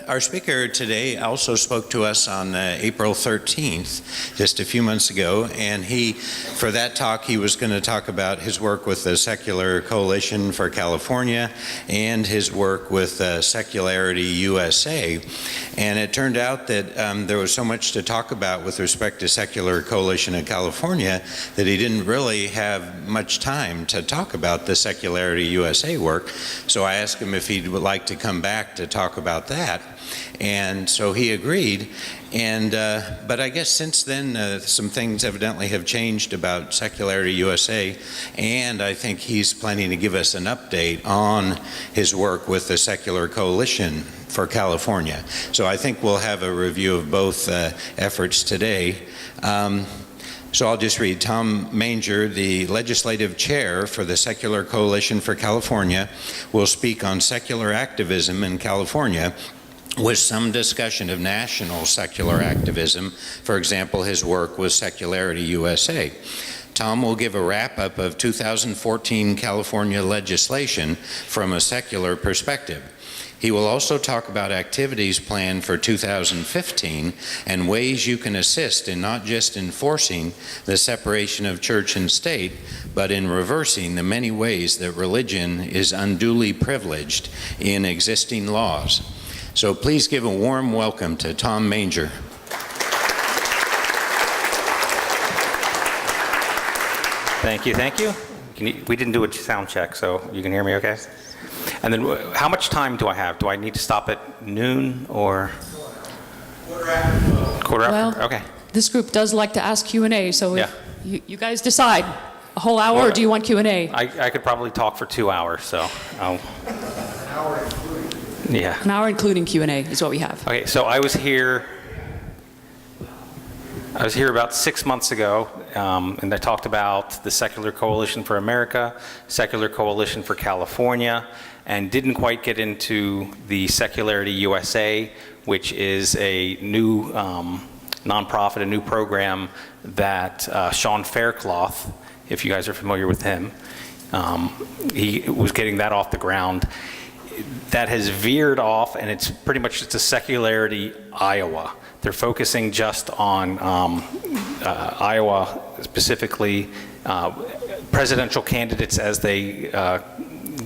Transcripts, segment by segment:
our speaker today also spoke to us on April 13th, just a few months ago, and for that talk, he was going to talk about his work with the Secular Coalition for California and his work with Secularity USA. And it turned out that there was so much to talk about with respect to Secular Coalition in California that he didn't really have much time to talk about the Secularity USA work. So I asked him if he would like to come back to talk about that, and so he agreed. And but I guess since then some things evidently have changed about Secularity USA, and I think he's planning to give us an update on his work with the Secular Coalition for California. So I think we'll have a review of both efforts today. So I'll just read. Tom Manger, the legislative chair for the Secular Coalition for California, will speak on secular activism in California with some discussion of national secular activism, for example, his work with Secularity USA. Tom will give a wrap-up of 2014 California legislation from a secular perspective. He will also talk about activities planned for 2015 and ways you can assist in not just enforcing the separation of church and state, but in reversing the many ways that religion is unduly privileged in existing laws. So please give a warm welcome to Tom Manger. Thank you, thank you. We didn't do a sound check, so you can hear me okay? And then how much time do I have? Do I need to stop at noon or? Quarter after. Well, okay. This group does like to ask Q&A, so yeah. you guys decide. A whole hour, or do you want Q&A? I could probably talk for 2 hours, so. An hour including. Yeah. An hour including Q&A is what we have. Okay, so I was here about 6 months ago, and I talked about the Secular Coalition for America, Secular Coalition for California, and didn't quite get into the Secularity USA, which is a new nonprofit, a new program that Sean Faircloth, if you guys are familiar with him, he was getting that off the ground. That has veered off, and it's pretty much just a Secularity Iowa. They're focusing just on Iowa, specifically presidential candidates as they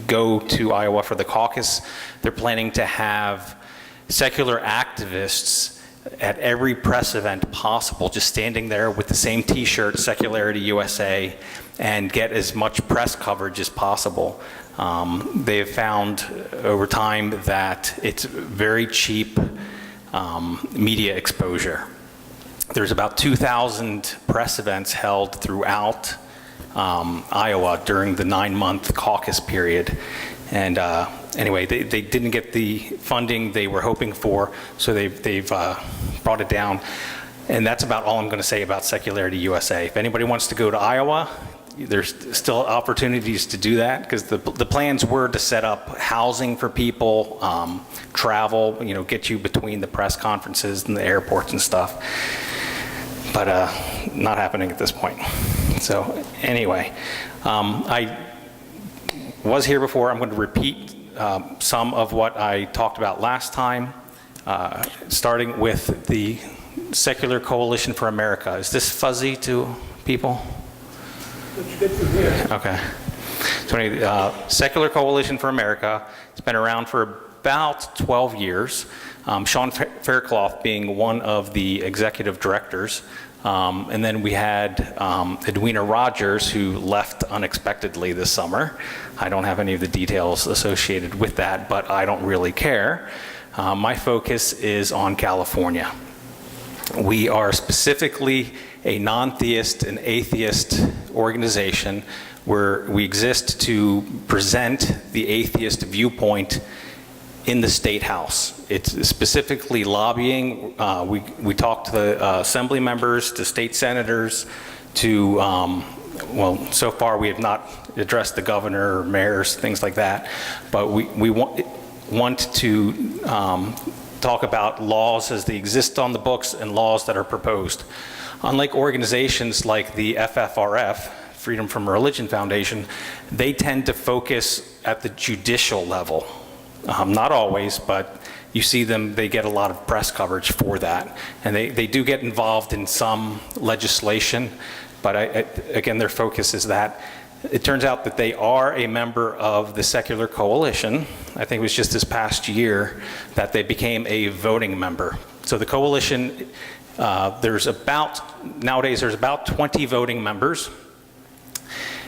go to Iowa for the caucus. They're planning to have secular activists at every press event possible, just standing there with the same t-shirt, Secularity USA, and get as much press coverage as possible. They have found over time that it's very cheap media exposure. There's about 2,000 press events held throughout Iowa during the 9-month caucus period. And anyway, they didn't get the funding they were hoping for, so they've brought it down. And that's about all I'm going to say about Secularity USA. If anybody wants to go to Iowa, there's still opportunities to do that, because the plans were to set up housing for people, travel, get you between the press conferences and the airports and stuff. But not happening at this point. So anyway, I was here before. I'm going to repeat some of what I talked about last time, starting with the Secular Coalition for America. Is this fuzzy to people? It's good to hear. Okay. So anyway, Secular Coalition for America, it's been around for about 12 years. Sean Faircloth being one of the executive directors. And then we had Edwina Rogers, who left unexpectedly this summer. I don't have any of the details associated with that, but I don't really care. My focus is on California. We are specifically a non-theist and atheist organization where we exist to present the atheist viewpoint in the State House. It's specifically lobbying. We talk to the assembly members, to state senators, to, well, so far we have not addressed the governor or mayors, things like that, but we want to talk about laws as they exist on the books and laws that are proposed. Unlike organizations like the FFRF, Freedom from Religion Foundation, they tend to focus at the judicial level. Not always, but you see them, they get a lot of press coverage for that. And they do get involved in some legislation, but again, their focus is that. It turns out that they are a member of the Secular Coalition. I think it was just this past year that they became a voting member. So the coalition, nowadays there's about 20 voting members.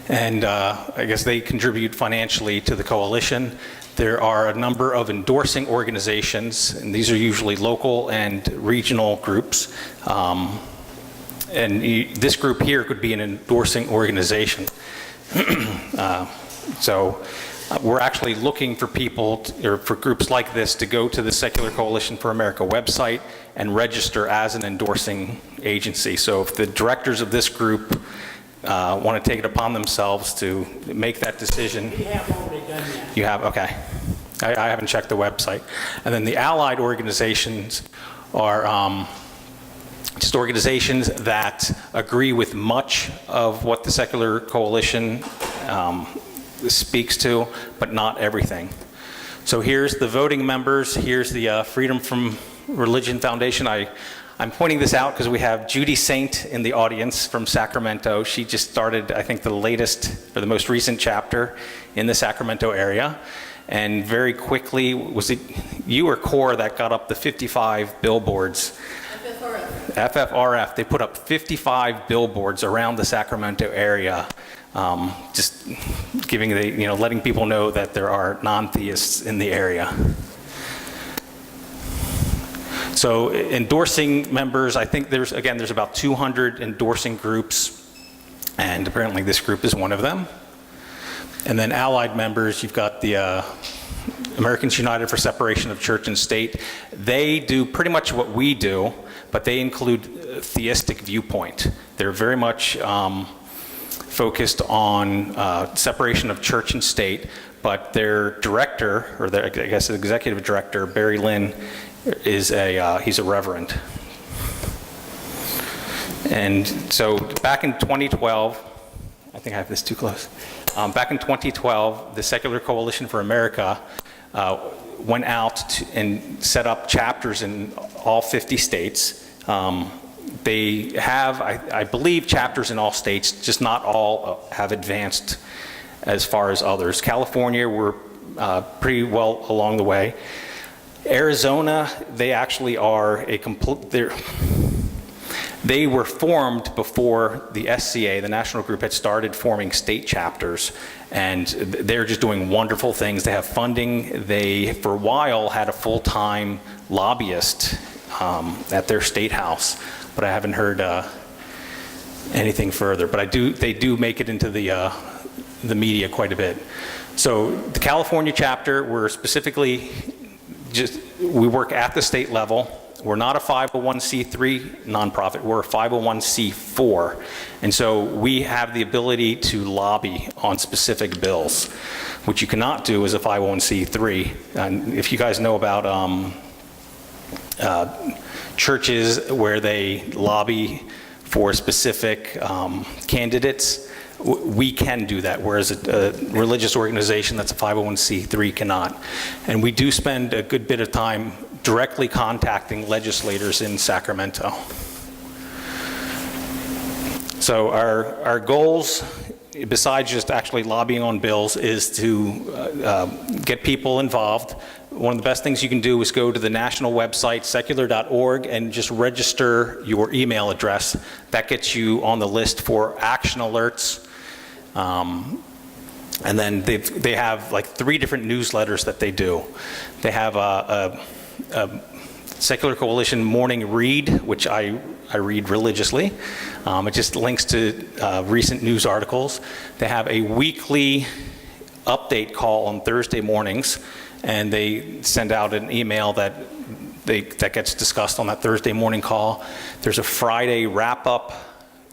And I guess they contribute financially to the coalition. There are a number of endorsing organizations, and these are usually local and regional groups. This group here could be an endorsing organization. So we're actually looking for people, or for groups like this, to go to the Secular Coalition for America website and register as an endorsing agency. So if the directors of this group want to take it upon themselves to make that decision. We have already done that. You have, okay. I haven't checked the website. And then the allied organizations are just organizations that agree with much of what the Secular Coalition speaks to, but not everything. So here's the voting members. Here's the Freedom from Religion Foundation. I'm pointing this out because we have Judy Saint in the audience from Sacramento. She just started, I think, the latest, or the most recent chapter in the Sacramento area. And very quickly, was it you or CORE that got up the 55 billboards? FFRF. They put up 55 billboards around the Sacramento area, just giving letting people know that there are non-theists in the area. So endorsing members, I think there's about 200 endorsing groups, and apparently this group is one of them. And then allied members, you've got the Americans United for Separation of Church and State. They do pretty much what we do, but they include theistic viewpoint. They're very much focused on separation of church and state, but their director, or their, I guess, executive director, Barry Lynn, is he's a reverend. And so back in 2012, I think I have this too close. Back in 2012, the Secular Coalition for America went out and set up chapters in all 50 states. They have, I believe, chapters in all states, just not all have advanced as far as others. California, we're pretty well along the way. Arizona, they actually are a complete, they were formed before the SCA, the national group, had started forming state chapters, and they're just doing wonderful things. They have funding. They, for a while, had a full-time lobbyist at their state house, but I haven't heard anything further. But they do make it into the media quite a bit. So the California chapter, we're specifically we work at the state level. We're not a 501c3 nonprofit, we're a 501c4. And so we have the ability to lobby on specific bills, which you cannot do as a 501c3. And if you guys know about churches where they lobby for specific candidates, we can do that, whereas a religious organization that's a 501c3 cannot. And we do spend a good bit of time directly contacting legislators in Sacramento. So our goals, besides just actually lobbying on bills, is to get people involved. One of the best things you can do is go to the national website, secular.org, and just register your email address. That gets you on the list for action alerts. And then they have like 3 different newsletters that they do. They have a Secular Coalition morning read, which I read religiously. It just links to recent news articles. They have a weekly update call on Thursday mornings, and they send out an email that gets discussed on that Thursday morning call. There's a Friday wrap-up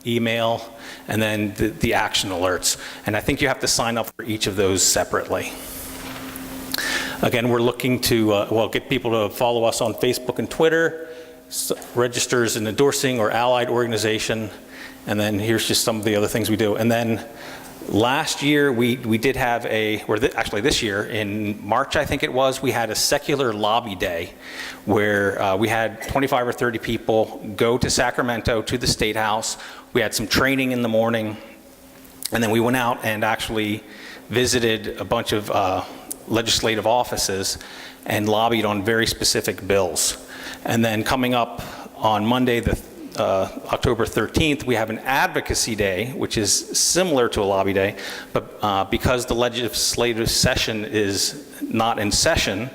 email, and then the action alerts. And I think you have to sign up for each of those separately. Again, we're looking to get people to follow us on Facebook and Twitter, register as an endorsing or allied organization, and then here's just some of the other things we do. And then Last year, we did have actually this year, in March, I think it was, we had a secular lobby day where we had 25 or 30 people go to Sacramento to the State House. We had some training in the morning, and then we went out and actually visited a bunch of legislative offices and lobbied on very specific bills. And then coming up on Monday, October 13th, we have an advocacy day, which is similar to a lobby day, but because the legislative session is not in session,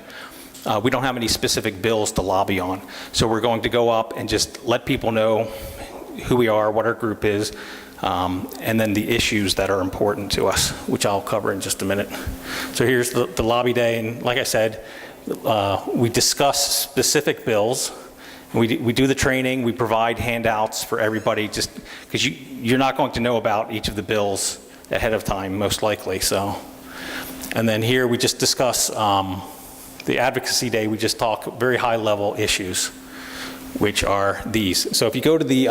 we don't have any specific bills to lobby on. So we're going to go up and just let people know who we are, what our group is, and then the issues that are important to us, which I'll cover in just a minute. So here's the lobby day, and like I said, we discuss specific bills. We do the training, we provide handouts for everybody, just because you're not going to know about each of the bills ahead of time, most likely. So, and then here we just discuss the advocacy day. We just talk very high level issues, which are these. So if you go to the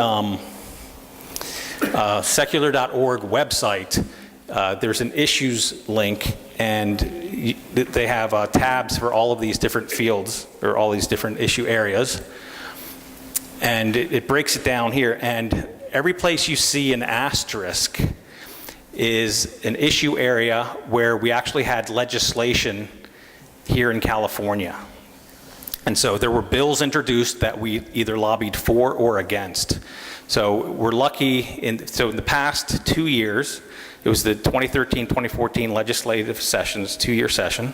secular.org website, there's an issues link, and they have tabs for all of these different fields or all these different issue areas. And it breaks it down here, and every place you see an asterisk is an issue area where we actually had legislation here in California. And so there were bills introduced that we either lobbied for or against. So we're lucky, in the past 2 years, it was the 2013-2014 legislative sessions, 2-year session.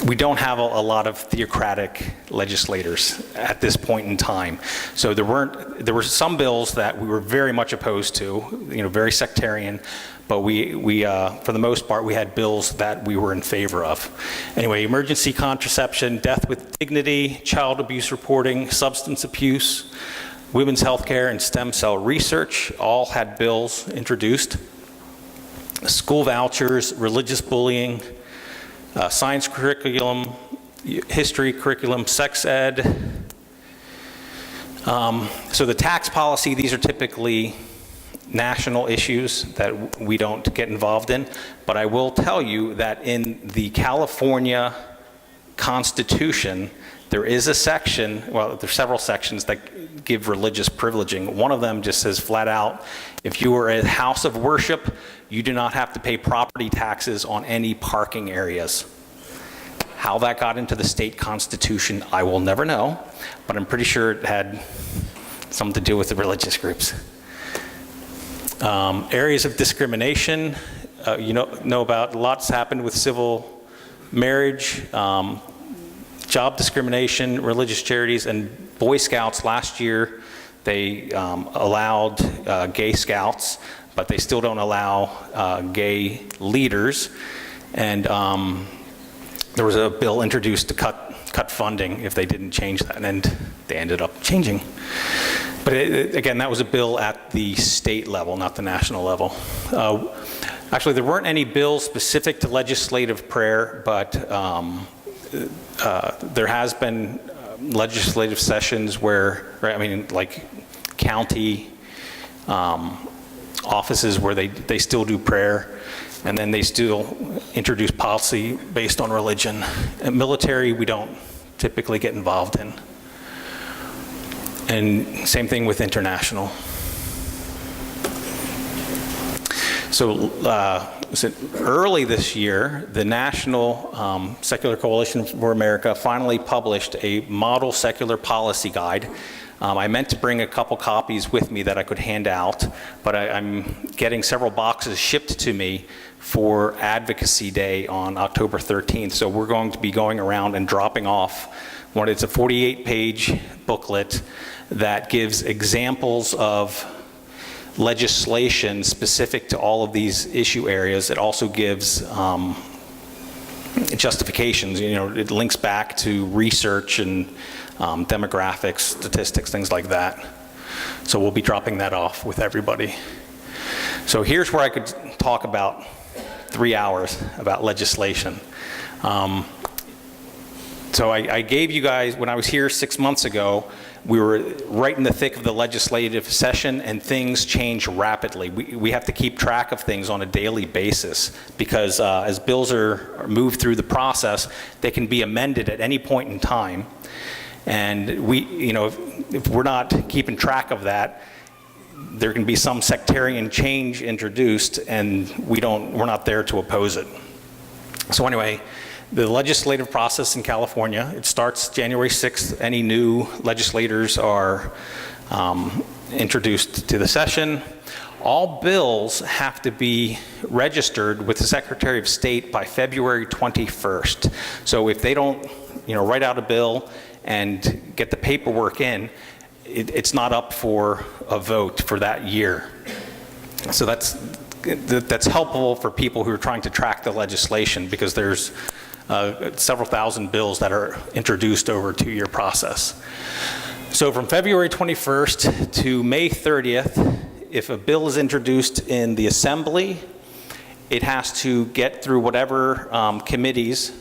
We don't have a lot of theocratic legislators at this point in time. So there were some bills that we were very much opposed to, very sectarian, but we for the most part, we had bills that we were in favor of. Anyway, emergency contraception, death with dignity, child abuse reporting, substance abuse, women's health care, and stem cell research all had bills introduced. School vouchers, religious bullying, science curriculum, history curriculum, sex ed. So the tax policy, these are typically national issues that we don't get involved in, but I will tell you that in the California Constitution, there is a section, well, there's several sections that give religious privileging. One of them just says flat out, if you are a house of worship, you do not have to pay property taxes on any parking areas. How that got into the state constitution, I will never know, but I'm pretty sure it had something to do with the religious groups. Areas of discrimination, know about lots happened with civil marriage, job discrimination, religious charities, and Boy Scouts. Last year, they allowed gay scouts, but they still don't allow gay leaders. And there was a bill introduced to cut funding if they didn't change that, and they ended up changing. But again, that was a bill at the state level, not the national level. Actually, there weren't any bills specific to legislative prayer, but there has been legislative sessions where, like county offices where they still do prayer, and then they still introduce policy based on religion. And military, we don't typically get involved in. And same thing with international. So early this year, the National Secular Coalition for America finally published a model secular policy guide. I meant to bring a couple copies with me that I could hand out, but I'm getting several boxes shipped to me for Advocacy Day on October 13th. So we're going to be going around and dropping off it's a 48-page booklet that gives examples of legislation specific to all of these issue areas. It also gives justifications. It links back to research and demographics, statistics, things like that. So we'll be dropping that off with everybody. So here's where I could talk about 3 hours about legislation. So I gave you guys, when I was here 6 months ago, we were right in the thick of the legislative session, and things change rapidly. We have to keep track of things on a daily basis because as bills are moved through the process, they can be amended at any point in time. And if we're not keeping track of that, there can be some sectarian change introduced, and we're not there to oppose it. So anyway, the legislative process in California, it starts January 6th. Any new legislators are introduced to the session. All bills have to be registered with the Secretary of State by February 21st. So if they don't, write out a bill and get the paperwork in, it's not up for a vote for that year. So that's helpful for people who are trying to track the legislation, because there's several thousand bills that are introduced over a 2-year process. So from February 21st to May 30th, if a bill is introduced in the Assembly, it has to get through whatever committees,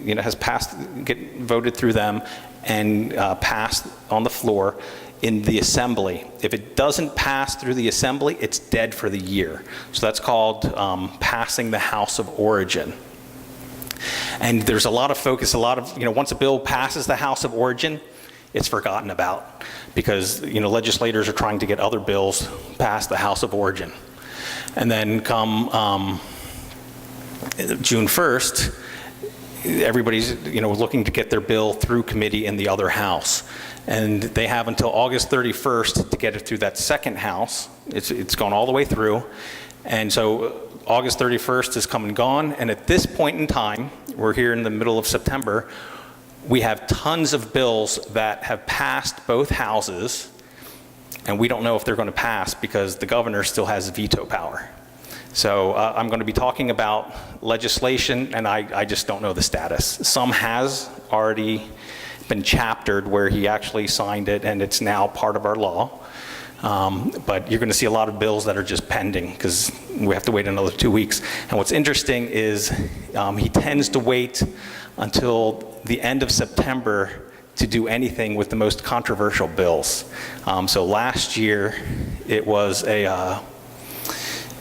has passed, get voted through them, and passed on the floor in the Assembly. If it doesn't pass through the Assembly, it's dead for the year. So that's called passing the House of Origin. And there's a lot of focus, once a bill passes the House of Origin, it's forgotten about, because legislators are trying to get other bills past the House of Origin. And then come June 1st, everybody's looking to get their bill through committee in the other house, and they have until August 31st to get it through that second house. It's gone all the way through, and so August 31st is come and gone, and at this point in time, we're here in the middle of September, we have tons of bills that have passed both houses, and we don't know if they're going to pass because the governor still has veto power. So I'm going to be talking about legislation, and I just don't know the status. Some has already been chaptered where he actually signed it, and it's now part of our law. But you're going to see a lot of bills that are just pending because we have to wait another 2 weeks. And what's interesting is he tends to wait until the end of September to do anything with the most controversial bills. So last year, it was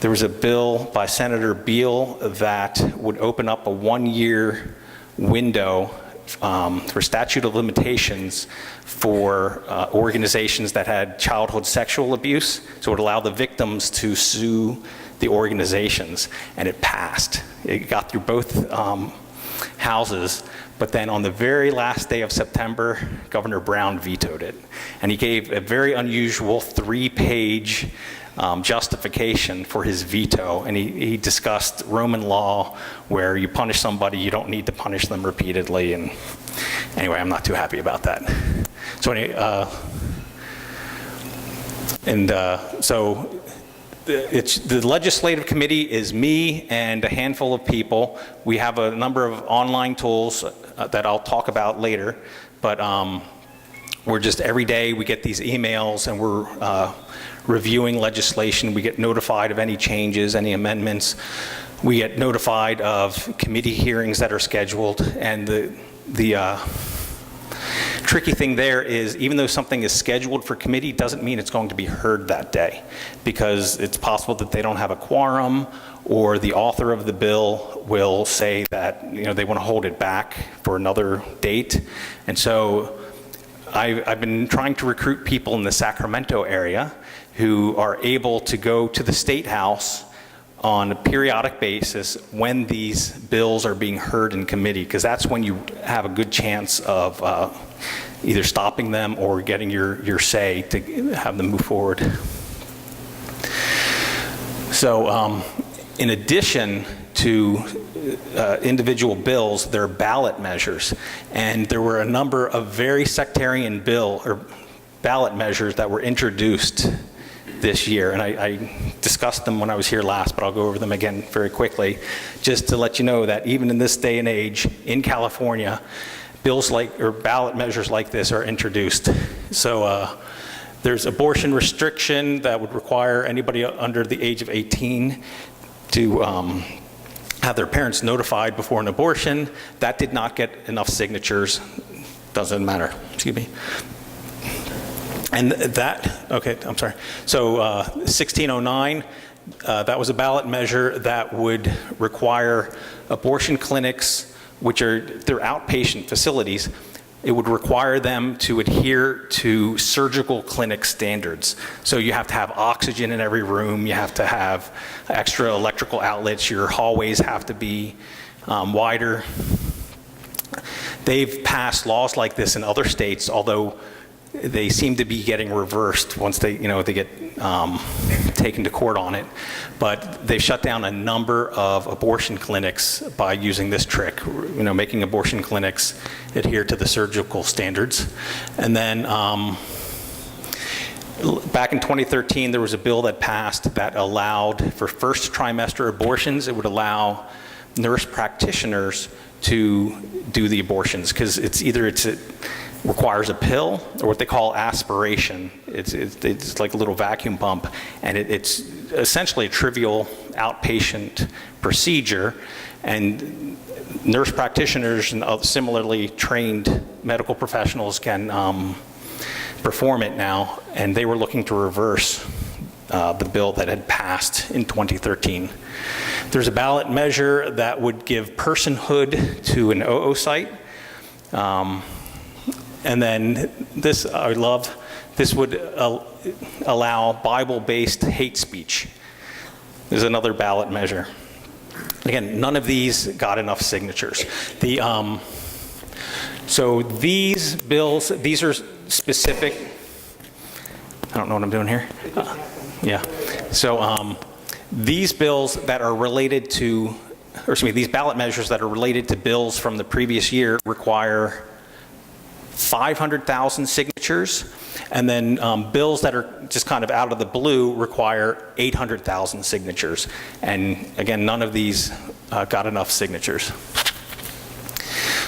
there was a bill by Senator Beal that would open up a 1-year window for statute of limitations for organizations that had childhood sexual abuse. So it would allow the victims to sue the organizations, and it passed. It got through both houses, but then on the very last day of September, Governor Brown vetoed it. And he gave a very unusual 3-page justification for his veto, and he discussed Roman law where you punish somebody, you don't need to punish them repeatedly, and anyway, I'm not too happy about that. So anyway, so the legislative committee is me and a handful of people. We have a number of online tools that I'll talk about later, but we're just every day we get these emails, and we're reviewing legislation. We get notified of any changes, any amendments. We get notified of committee hearings that are scheduled, and the tricky thing there is, even though something is scheduled for committee, doesn't mean it's going to be heard that day, because it's possible that they don't have a quorum, or the author of the bill will say that they want to hold it back for another date. And so I've been trying to recruit people in the Sacramento area who are able to go to the State House on a periodic basis when these bills are being heard in committee, because that's when you have a good chance of either stopping them or getting your say to have them move forward. So in addition to individual bills, there are ballot measures, and there were a number of very sectarian ballot measures that were introduced this year, and I discussed them when I was here last, but I'll go over them again very quickly, just to let you know that even in this day and age in California, ballot measures like this are introduced. So there's abortion restriction that would require anybody under the age of 18 to have their parents notified before an abortion. That did not get enough signatures. Doesn't matter. Excuse me. And that, okay, I'm sorry. So 1609, that was a ballot measure that would require abortion clinics, which are, they're outpatient facilities, it would require them to adhere to surgical clinic standards. So you have to have oxygen in every room, you have to have extra electrical outlets, your hallways have to be wider. They've passed laws like this in other states, although they seem to be getting reversed once they, they get taken to court on it. But they've shut down a number of abortion clinics by using this trick, making abortion clinics adhere to the surgical standards. And then back in 2013, there was a bill that passed that allowed for first trimester abortions. It would allow nurse practitioners to do the abortions, because it requires a pill or what they call aspiration. It's like a little vacuum pump, and it's essentially a trivial outpatient procedure, and nurse practitioners and similarly trained medical professionals can perform it now, and they were looking to reverse the bill that had passed in 2013. There's a ballot measure that would give personhood to an oocyte. And then this, I love, this would allow Bible-based hate speech. There's another ballot measure. Again, none of these got enough signatures. So these bills, these are specific. I don't know what I'm doing here. Yeah. So these bills that are related to, or excuse me, these ballot measures that are related to bills from the previous year require 500,000 signatures, and then bills that are just kind of out of the blue require 800,000 signatures. And again, none of these got enough signatures.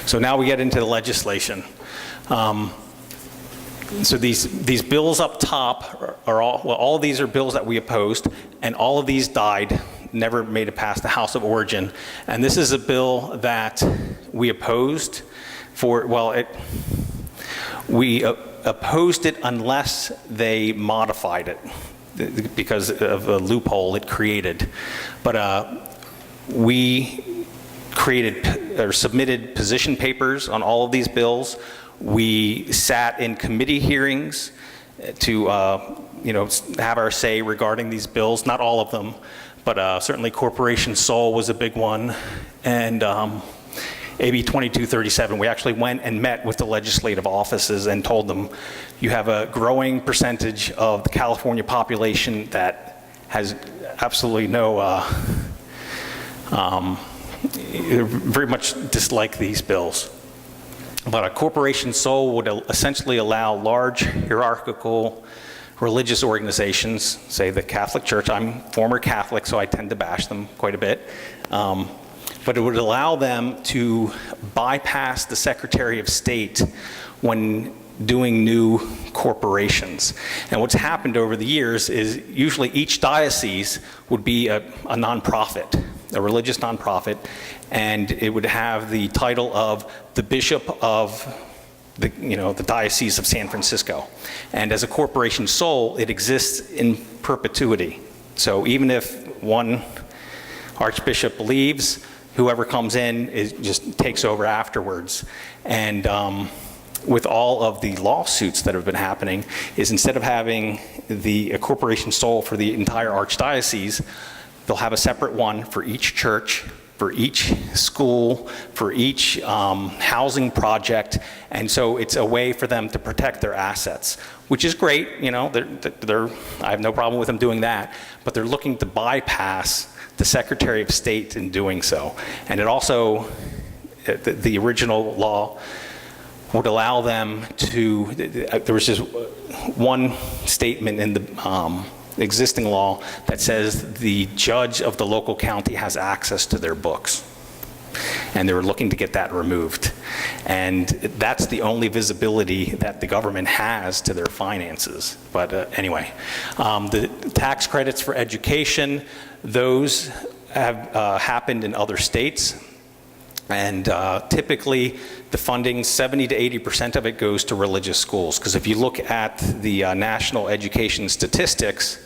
So now we get into the legislation. So these bills up top are all of these are bills that we opposed, and all of these died, never made it past the House of Origin. And this is a bill that we opposed for, we opposed it unless they modified it because of a loophole it created. But we created or submitted position papers on all of these bills. We sat in committee hearings to have our say regarding these bills. Not all of them, but certainly Corporation Soul was a big one, and AB 2237, we actually went and met with the legislative offices and told them, you have a growing percentage of the California population that has absolutely no, very much dislike these bills. But a Corporation Soul would essentially allow large hierarchical religious organizations, say the Catholic Church. I'm former Catholic, so I tend to bash them quite a bit. But it would allow them to bypass the Secretary of State when doing new corporations. And what's happened over the years is usually each diocese would be a nonprofit, a religious nonprofit, and it would have the title of the Bishop of the Diocese of San Francisco. And as a Corporation Soul, it exists in perpetuity. So even if one archbishop leaves, whoever comes in just takes over afterwards. And with all of the lawsuits that have been happening, is instead of having a Corporation Soul for the entire archdiocese, they'll have a separate one for each church, for each school, for each housing project. And so it's a way for them to protect their assets, which is great. I have no problem with them doing that, but they're looking to bypass the Secretary of State in doing so. And it also, the original law would allow them to, there was just one statement in the existing law that says the judge of the local county has access to their books. And they were looking to get that removed. And that's the only visibility that the government has to their finances. But anyway, the tax credits for education, those have happened in other states. And typically, the funding, 70 to 80% of it goes to religious schools. Because if you look at the national education statistics,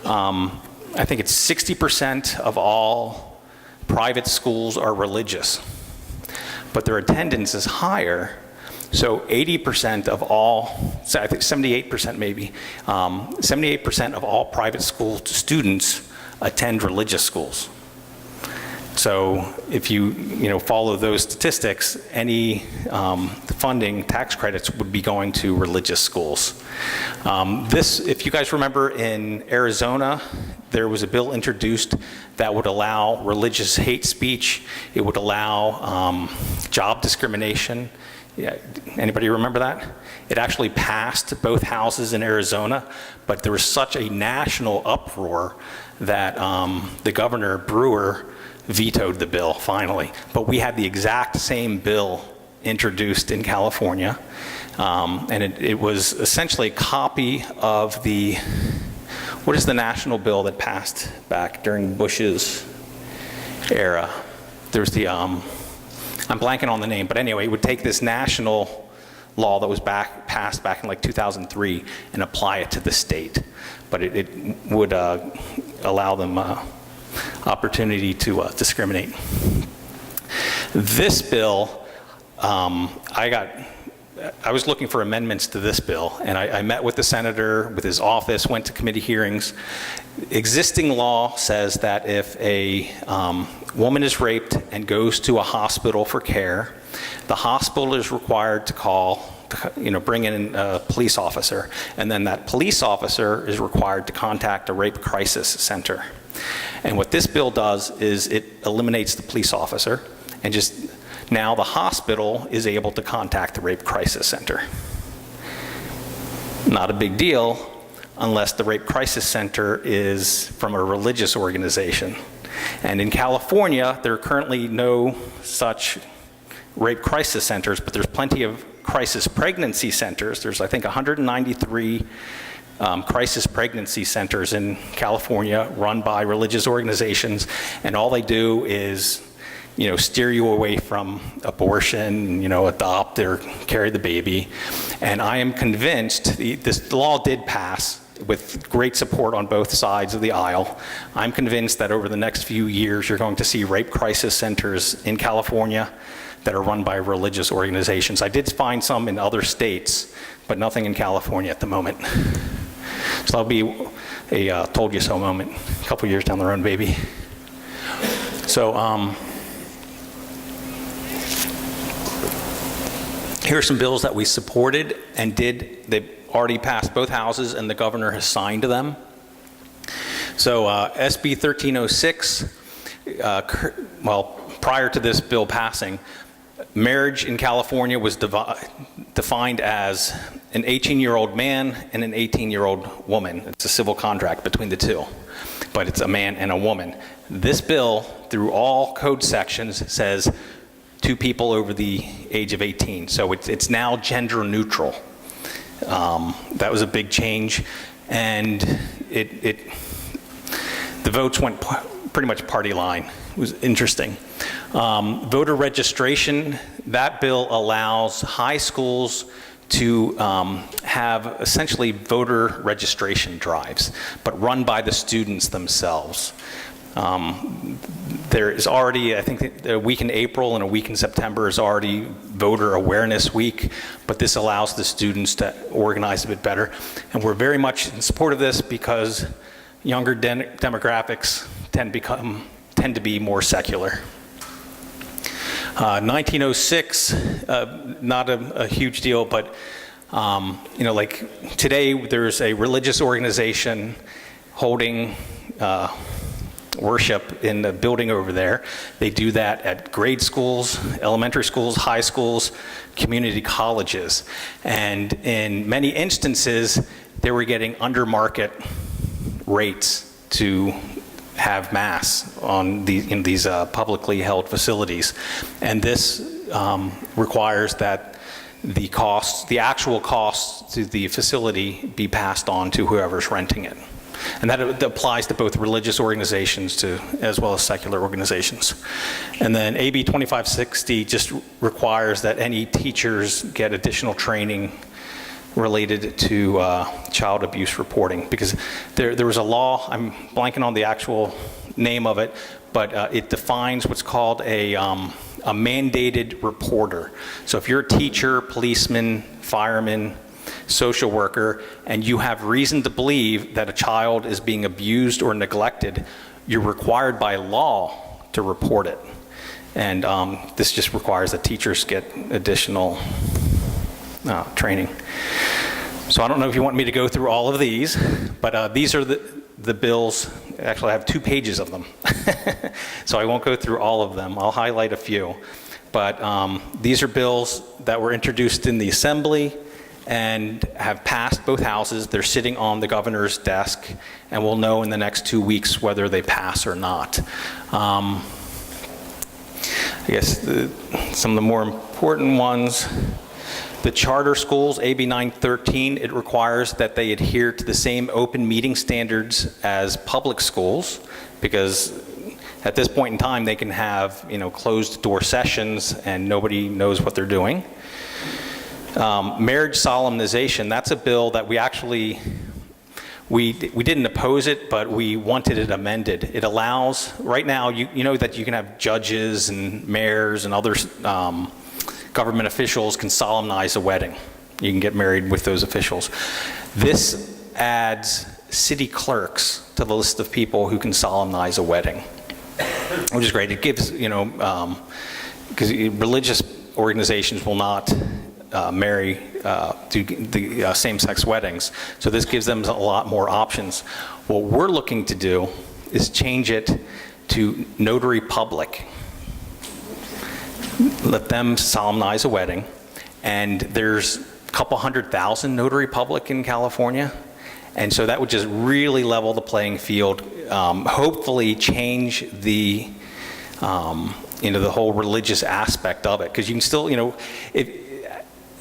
I think it's 60% of all private schools are religious, but their attendance is higher. So 80% of all, I think 78% maybe, 78% of all private school students attend religious schools. So if you follow those statistics, any funding, tax credits would be going to religious schools. This, if you guys remember, in Arizona, there was a bill introduced that would allow religious hate speech. It would allow job discrimination. Yeah, anybody remember that? It actually passed both houses in Arizona, but there was such a national uproar that the governor, Brewer, vetoed the bill finally. But we had the exact same bill introduced in California, and it was essentially a copy of the, what is the national bill that passed back during Bush's era? There's the, I'm blanking on the name, but anyway, it would take this national law that was passed back in like 2003 and apply it to the state. But it would allow them opportunity to discriminate. This bill, I was looking for amendments to this bill, and I met with the senator, with his office, went to committee hearings. Existing law says that if a woman is raped and goes to a hospital for care, the hospital is required to bring in a police officer, and then that police officer is required to contact a rape crisis center. And what this bill does is it eliminates the police officer, and just now the hospital is able to contact the rape crisis center. Not a big deal unless the rape crisis center is from a religious organization. And in California, there are currently no such rape crisis centers, but there's plenty of crisis pregnancy centers. There's, I think, 193 crisis pregnancy centers in California run by religious organizations, and all they do is, steer you away from abortion, adopt or carry the baby. And I am convinced, this law did pass with great support on both sides of the aisle. I'm convinced that over the next few years, you're going to see rape crisis centers in California that are run by religious organizations. I did find some in other states, but nothing in California at the moment. So that'll be a told you so moment a couple years down the road, maybe. So here are some bills that we supported and they've already passed both houses and the governor has signed them. So SB 1306, prior to this bill passing, marriage in California was defined as an 18-year-old man and an 18-year-old woman. It's a civil contract between the two, but it's a man and a woman. This bill, through all code sections, says two people over the age of 18. So it's now gender neutral. That was a big change, and the votes went pretty much party line. It was interesting. Voter registration, that bill allows high schools to have essentially voter registration drives, but run by the students themselves. There is already, I think, a week in April and a week in September is already Voter Awareness Week, but this allows the students to organize a bit better. And we're very much in support of this because younger demographics tend to be more secular. 1906, not a huge deal, but like today there's a religious organization holding worship in the building over there. They do that at grade schools, elementary schools, high schools, community colleges. And in many instances, they were getting under market rates to have mass in these publicly held facilities. And this requires that the actual costs to the facility be passed on to whoever's renting it. And that applies to both religious organizations as well as secular organizations. And then AB 2560 just requires that any teachers get additional training related to child abuse reporting, because there was a law, I'm blanking on the actual name of it, but it defines what's called a mandated reporter. So if you're a teacher, policeman, fireman, social worker, and you have reason to believe that a child is being abused or neglected, you're required by law to report it. And this just requires that teachers get additional training. So I don't know if you want me to go through all of these, but these are the bills. Actually, I have 2 pages of them. So I won't go through all of them. I'll highlight a few. But these are bills that were introduced in the Assembly and have passed both houses. They're sitting on the governor's desk, and we'll know in the next 2 weeks whether they pass or not. I guess some of the more important ones, the charter schools, AB 913, it requires that they adhere to the same open meeting standards as public schools, because at this point in time they can have closed door sessions and nobody knows what they're doing. Marriage solemnization, that's a bill that we didn't oppose it, but we wanted it amended. It allows, right now, you know that you can have judges and mayors and other government officials can solemnize a wedding. You can get married with those officials. This adds city clerks to the list of people who can solemnize a wedding, which is great. It gives, because religious organizations will not marry do the same-sex weddings. So this gives them a lot more options. What we're looking to do is change it to notary public. Let them solemnize a wedding. And there's a couple 100,000 notary public in California. And so that would just really level the playing field, hopefully change the, the whole religious aspect of it. Because you can still,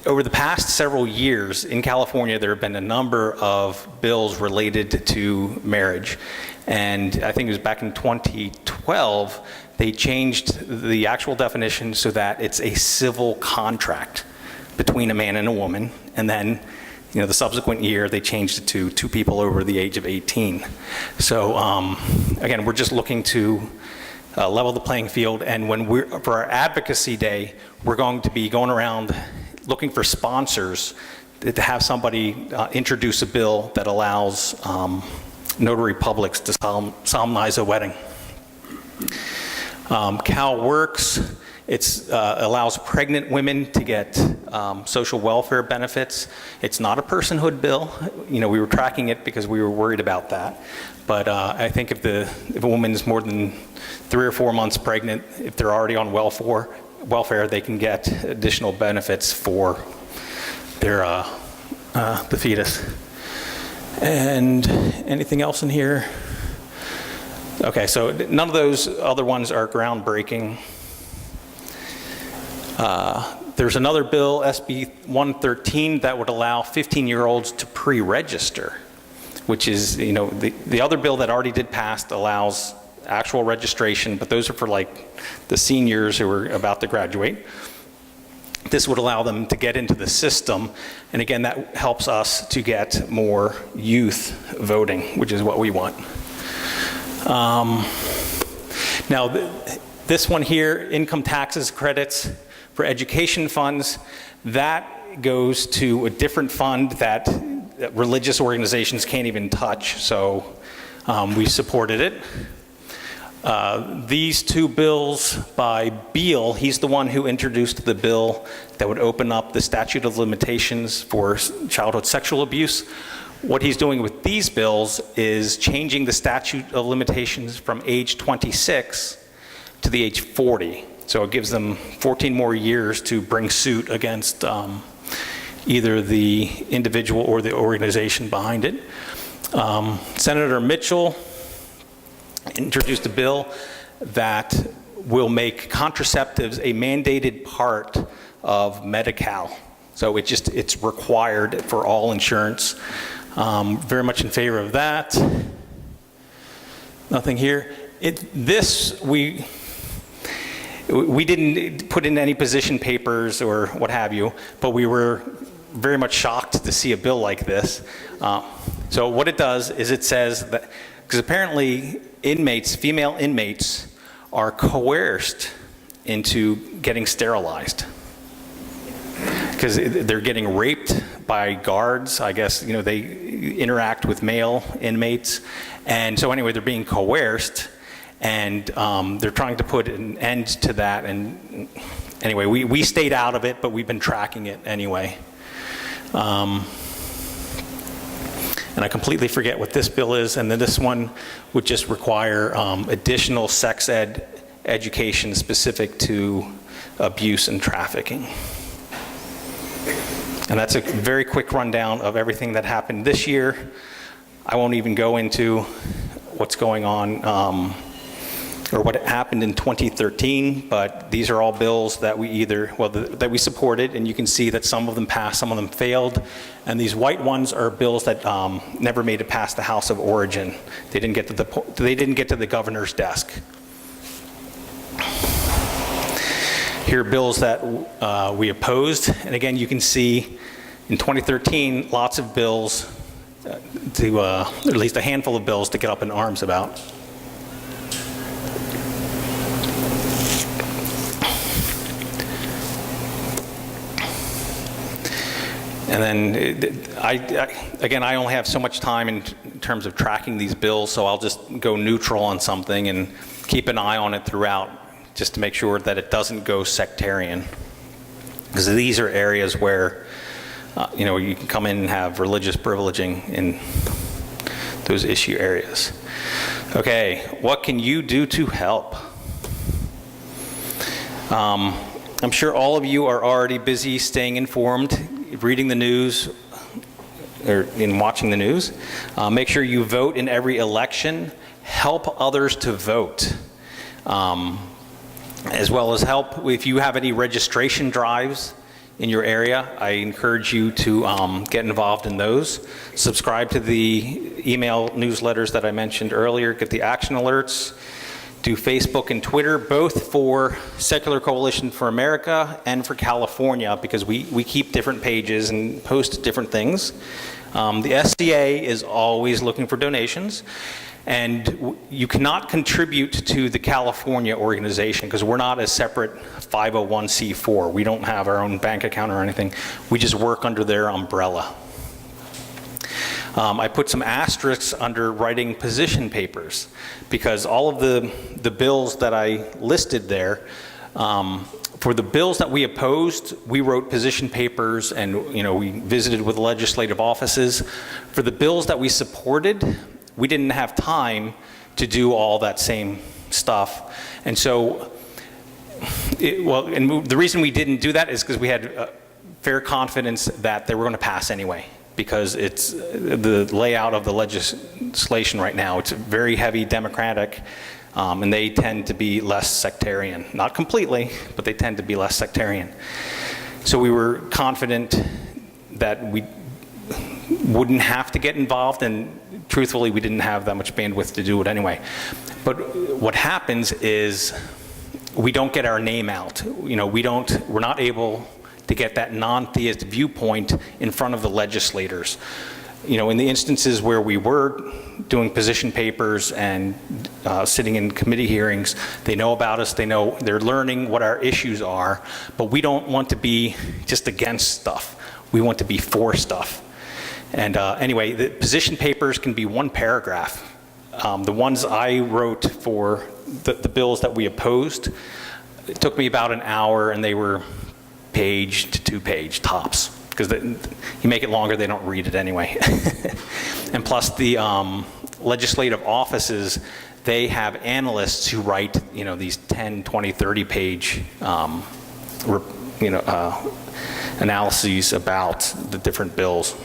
over the past several years in California, there have been a number of bills related to marriage. And I think it was back in 2012, they changed the actual definition so that it's a civil contract between a man and a woman. And then, the subsequent year, they changed it to 2 people over the age of 18. So again, we're just looking to level the playing field. And for our advocacy day, we're going to be going around looking for sponsors to have somebody introduce a bill that allows notary publics to solemnize a wedding. CalWorks, it allows pregnant women to get social welfare benefits. It's not a personhood bill. We were tracking it because we were worried about that. But I think if a woman is more than 3 or 4 months pregnant, if they're already on welfare, they can get additional benefits for their the fetus. And anything else in here? Okay, so none of those other ones are groundbreaking. There's another bill, SB 113, that would allow 15-year-olds to pre-register, which is, the other bill that already did pass allows actual registration, but those are for the seniors who are about to graduate. This would allow them to get into the system, and again, that helps us to get more youth voting, which is what we want. Now, this one here, income taxes credits for education funds, that goes to a different fund that religious organizations can't even touch, so we supported it. These 2 bills by Beal, he's the one who introduced the bill that would open up the statute of limitations for childhood sexual abuse. What he's doing with these bills is changing the statute of limitations from age 26 to the age 40. So it gives them 14 more years to bring suit against either the individual or the organization behind it. Senator Mitchell introduced a bill that will make contraceptives a mandated part of Medi-Cal. So it's required for all insurance. Very much in favor of that. Nothing here. This, we didn't put in any position papers or what have you, but we were very much shocked to see a bill like this. So what it does is it says that, because apparently inmates, female inmates, are coerced into getting sterilized. Because they're getting raped by guards, I guess, you know, they interact with male inmates. And so anyway, they're being coerced, and they're trying to put an end to that. And anyway, we stayed out of it, but we've been tracking it anyway. And I completely forget what this bill is, and then this one would just require additional sex ed education specific to abuse and trafficking. And that's a very quick rundown of everything that happened this year. I won't even go into what's going on or what happened in 2013, but these are all bills that we that we supported, and you can see that some of them passed, some of them failed. And these white ones are bills that never made it past the House of Origin. They didn't get to the governor's desk. Here are bills that we opposed, and again, you can see in 2013, lots of bills, or at least a handful of bills to get up in arms about. And then, again, I only have so much time in terms of tracking these bills, so I'll just go neutral on something and keep an eye on it throughout, just to make sure that it doesn't go sectarian. Because these are areas where, you know, you can come in and have religious privileging in those issue areas. Okay, what can you do to help? I'm sure all of you are already busy staying informed, reading the news, or in watching the news. Make sure you vote in every election. Help others to vote. As well as help if you have any registration drives in your area. I encourage you to get involved in those. Subscribe to the email newsletters that I mentioned earlier. Get the action alerts. Do Facebook and Twitter, both for Secular Coalition for America and for California, because we keep different pages and post different things. The SCA is always looking for donations, and you cannot contribute to the California organization because we're not a separate 501c4. We don't have our own bank account or anything. We just work under their umbrella. I put some asterisks under writing position papers because all of the bills that I listed there, for the bills that we opposed, we wrote position papers and, you know, we visited with legislative offices. For the bills that we supported, we didn't have time to do all that same stuff. And so, the reason we didn't do that is because we had fair confidence that they were going to pass anyway, because it's the layout of the legislation right now. It's very heavy Democratic, and they tend to be less sectarian. Not completely, but they tend to be less sectarian. So we were confident that we wouldn't have to get involved, and truthfully, we didn't have that much bandwidth to do it anyway. But what happens is we don't get our name out. You know, we're not able to get that non-theist viewpoint in front of the legislators. You know, in the instances where we were doing position papers and sitting in committee hearings, they know about us, they're learning what our issues are, but we don't want to be just against stuff. We want to be for stuff. And anyway, the position papers can be one paragraph. The ones I wrote for the bills that we opposed, it took me about an hour, and they were page to 2-page tops, because you make it longer, they don't read it anyway. And plus the legislative offices, they have analysts who write, you know, these 10, 20, 30 page analyses about the different bills.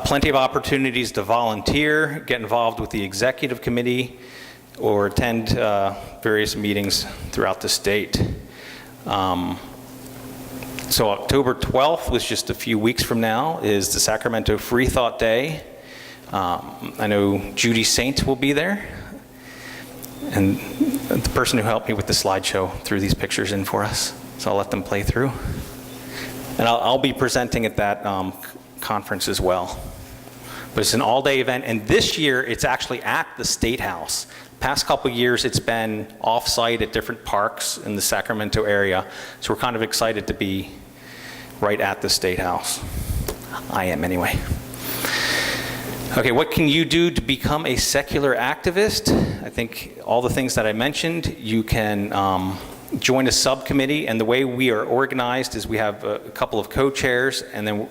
Plenty of opportunities to volunteer, get involved with the executive committee, or attend various meetings throughout the state. So October 12th, was just a few weeks from now, is the Sacramento Free Thought Day. I know Judy Saint will be there, and the person who helped me with the slideshow threw these pictures in for us, so I'll let them play through. And I'll be presenting at that conference as well. But it's an all-day event, and this year it's actually at the State House. Past couple years it's been off-site at different parks in the Sacramento area, so we're kind of excited to be right at the State House. I am anyway. Okay, what can you do to become a secular activist? I think all the things that I mentioned. You can join a subcommittee, and the way we are organized is we have a couple of co-chairs, and then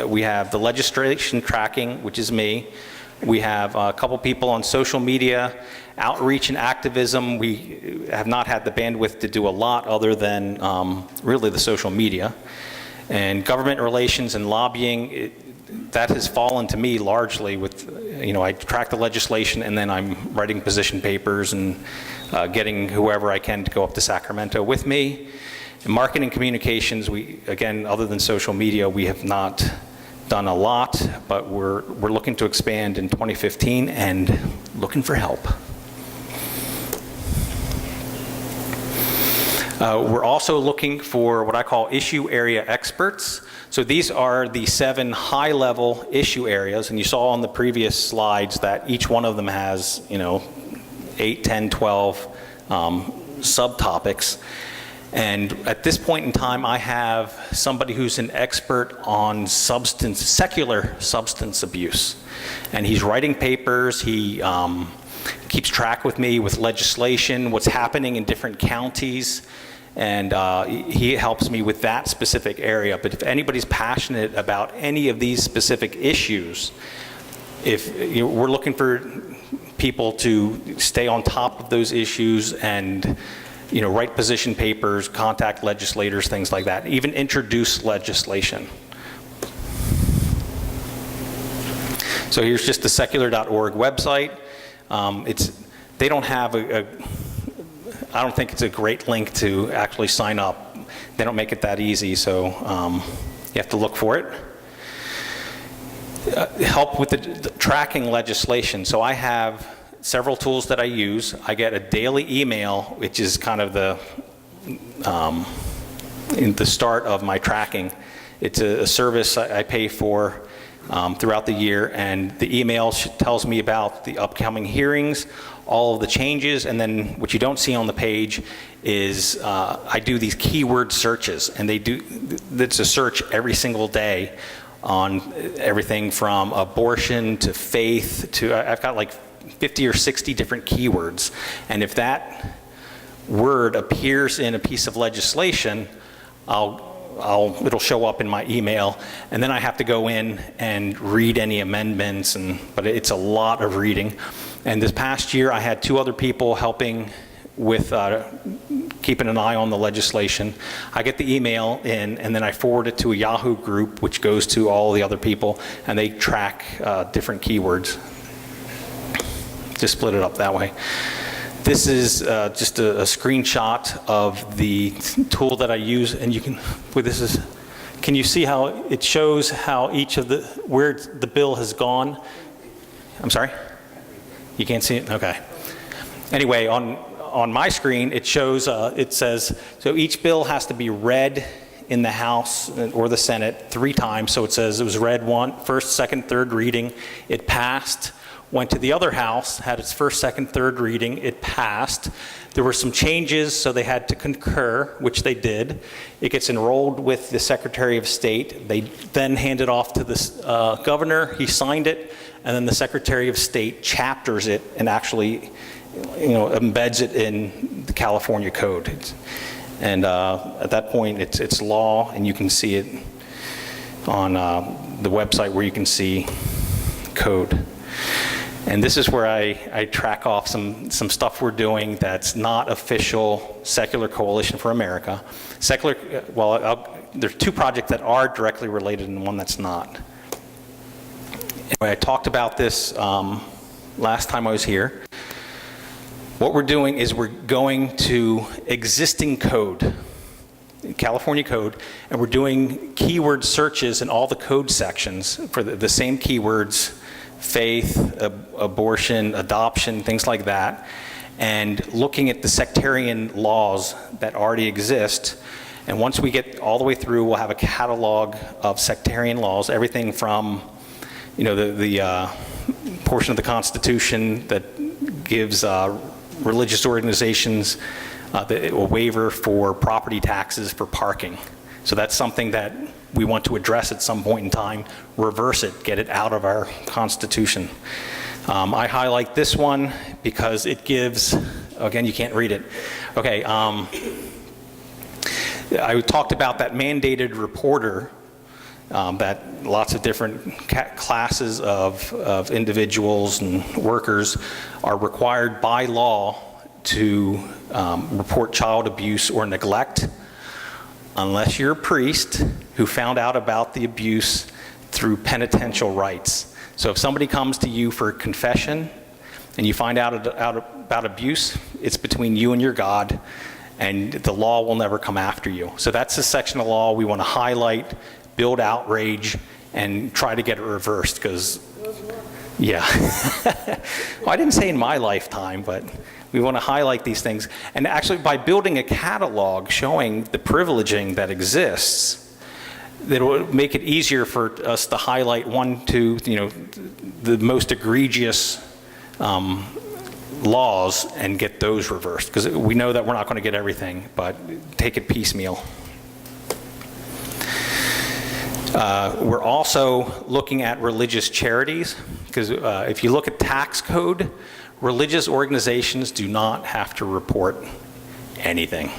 we have the legislation tracking, which is me. We have a couple people on social media, outreach and activism. We have not had the bandwidth to do a lot other than really the social media. And government relations and lobbying, that has fallen to me largely with, I track the legislation, and then I'm writing position papers and getting whoever I can to go up to Sacramento with me. In marketing communications, again, other than social media, we have not done a lot, but we're looking to expand in 2015 and looking for help. We're also looking for what I call issue area experts. So these are the 7 high-level issue areas, and you saw on the previous slides that each one of them has, 8, 10, 12 subtopics. And at this point in time, I have somebody who's an expert on secular substance abuse. And he's writing papers, he keeps track with me with legislation, what's happening in different counties, and he helps me with that specific area. But if anybody's passionate about any of these specific issues, we're looking for people to stay on top of those issues and write position papers, contact legislators, things like that, even introduce legislation. So here's just the secular.org website. They don't have I don't think it's a great link to actually sign up. They don't make it that easy, so you have to look for it. Help with the tracking legislation. So I have several tools that I use. I get a daily email, which is kind of the start of my tracking. It's a service I pay for throughout the year, and the email tells me about the upcoming hearings, all of the changes, and then what you don't see on the page is I do these keyword searches, and it's a search every single day on everything from abortion to faith to, I've got like 50 or 60 different keywords, and if that word appears in a piece of legislation, it'll show up in my email, and then I have to go in and read any amendments, but it's a lot of reading. And this past year, I had 2 other people helping with keeping an eye on the legislation. I get the email in, and then I forward it to a Yahoo group, which goes to all the other people, and they track different keywords. Just split it up that way. This is just a screenshot of the tool that I use, and can you see how it shows how where the bill has gone? I'm sorry? You can't see it? Okay. Anyway, on my screen, it shows, it says, so each bill has to be read in the House or the Senate 3 times. So it says it was read first, second, third reading, it passed. Went to the other house, had its first, second, third reading, it passed. There were some changes, so they had to concur, which they did. It gets enrolled with the Secretary of State. They then hand it off to the governor, he signed it, and then the Secretary of State chapters it and actually embeds it in the California code. And at that point, it's law, and you can see it on the website where you can see code. And this is where I track off some stuff we're doing that's not official Secular Coalition for America. There's 2 projects that are directly related and one that's not. Anyway, I talked about this last time I was here. What we're doing is we're going to existing code. California code, and we're doing keyword searches in all the code sections for the same keywords: faith, abortion, adoption, things like that, and looking at the sectarian laws that already exist. And once we get all the way through, we'll have a catalog of sectarian laws, everything from, the portion of the Constitution that gives religious organizations a waiver for property taxes for parking. So that's something that we want to address at some point in time, reverse it, get it out of our Constitution. I highlight this one because it gives, again, you can't read it. Okay, I talked about that mandated reporter, that lots of different classes of individuals and workers are required by law to report child abuse or neglect, unless you're a priest who found out about the abuse through penitential rites. So if somebody comes to you for confession and you find out about abuse, it's between you and your God, and the law will never come after you. So that's a section of law we want to highlight, build outrage, and try to get it reversed, because, yeah. Well, I didn't say in my lifetime, but we want to highlight these things. And actually, by building a catalog showing the privileging that exists, that will make it easier for us to highlight the most egregious laws and get those reversed, because we know that we're not going to get everything, but take it piecemeal. We're also looking at religious charities, because if you look at tax code, religious organizations do not have to report anything.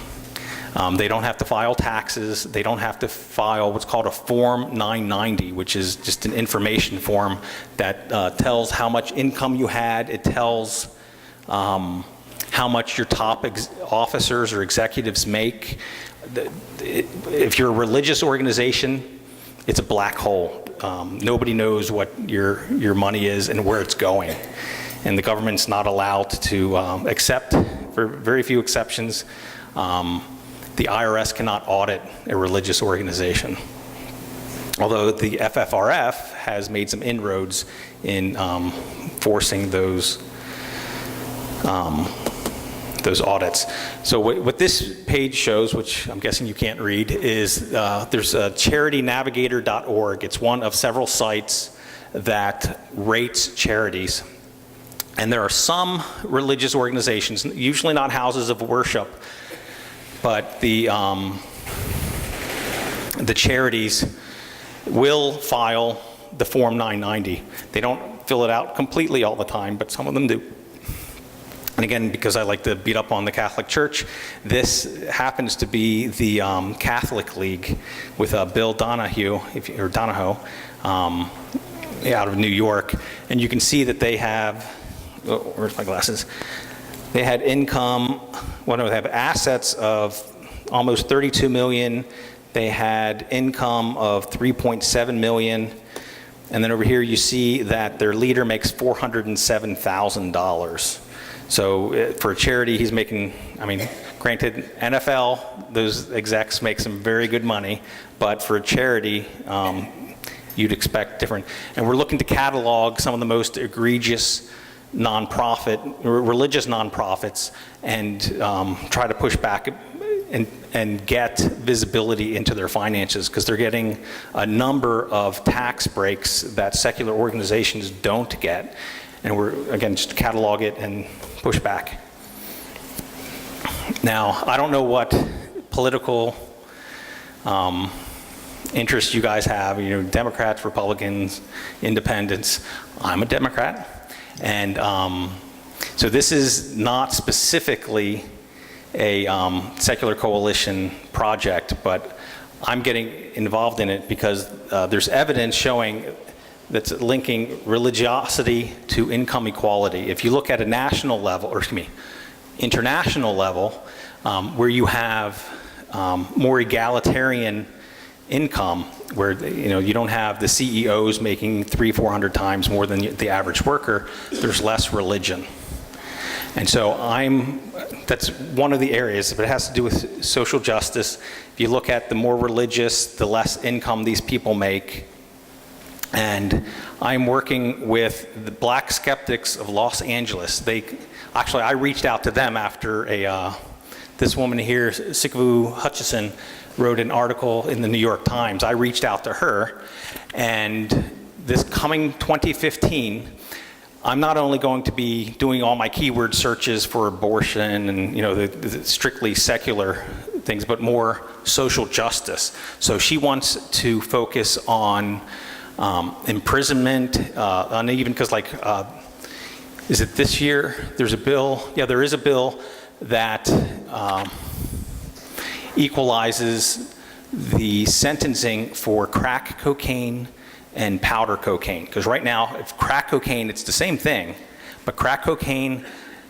They don't have to file taxes. They don't have to file what's called a Form 990, which is just an information form that tells how much income you had. It tells how much your top officers or executives make. If you're a religious organization, it's a black hole. Nobody knows what your money is and where it's going. And the government's not allowed to accept, for very few exceptions, the IRS cannot audit a religious organization. Although the FFRF has made some inroads in forcing those audits. So what this page shows, which I'm guessing you can't read, is there's a charitynavigator.org. It's one of several sites that rates charities. And there are some religious organizations, usually not houses of worship, but the charities will file the Form 990. They don't fill it out completely all the time, but some of them do. And again, because I like to beat up on the Catholic Church, this happens to be the Catholic League with Bill Donahoe, out of New York. And you can see that they have, where's my glasses? They had income, they have assets of almost 32 million. They had income of 3.7 million. And then over here you see that their leader makes $407,000. So for a charity, he's making, granted, NFL, those execs make some very good money, but for a charity, you'd expect different. And we're looking to catalog some of the most egregious religious nonprofits, and try to push back and get visibility into their finances, because they're getting a number of tax breaks that secular organizations don't get. And we're, again, just catalog it and push back. Now, I don't know what political interests you guys have, Democrats, Republicans, Independents. I'm a Democrat. And so this is not specifically a secular coalition project, but I'm getting involved in it because there's evidence showing that's linking religiosity to income equality. If you look at a national level, international level, where you have more egalitarian income, where you don't have the CEOs making 300-400 times more than the average worker, there's less religion. And so that's one of the areas, but it has to do with social justice. If you look at the more religious, the less income these people make. And I'm working with the Black Skeptics of Los Angeles. I reached out to them after this woman here, Sikvu Hutchison, wrote an article in the New York Times. I reached out to her, and this coming 2015, I'm not only going to be doing all my keyword searches for abortion and the strictly secular things, but more social justice. So she wants to focus on imprisonment, uneven, because is it this year? There's a bill. Yeah, there is a bill that equalizes the sentencing for crack cocaine and powder cocaine. Because right now, if crack cocaine, it's the same thing, but crack cocaine,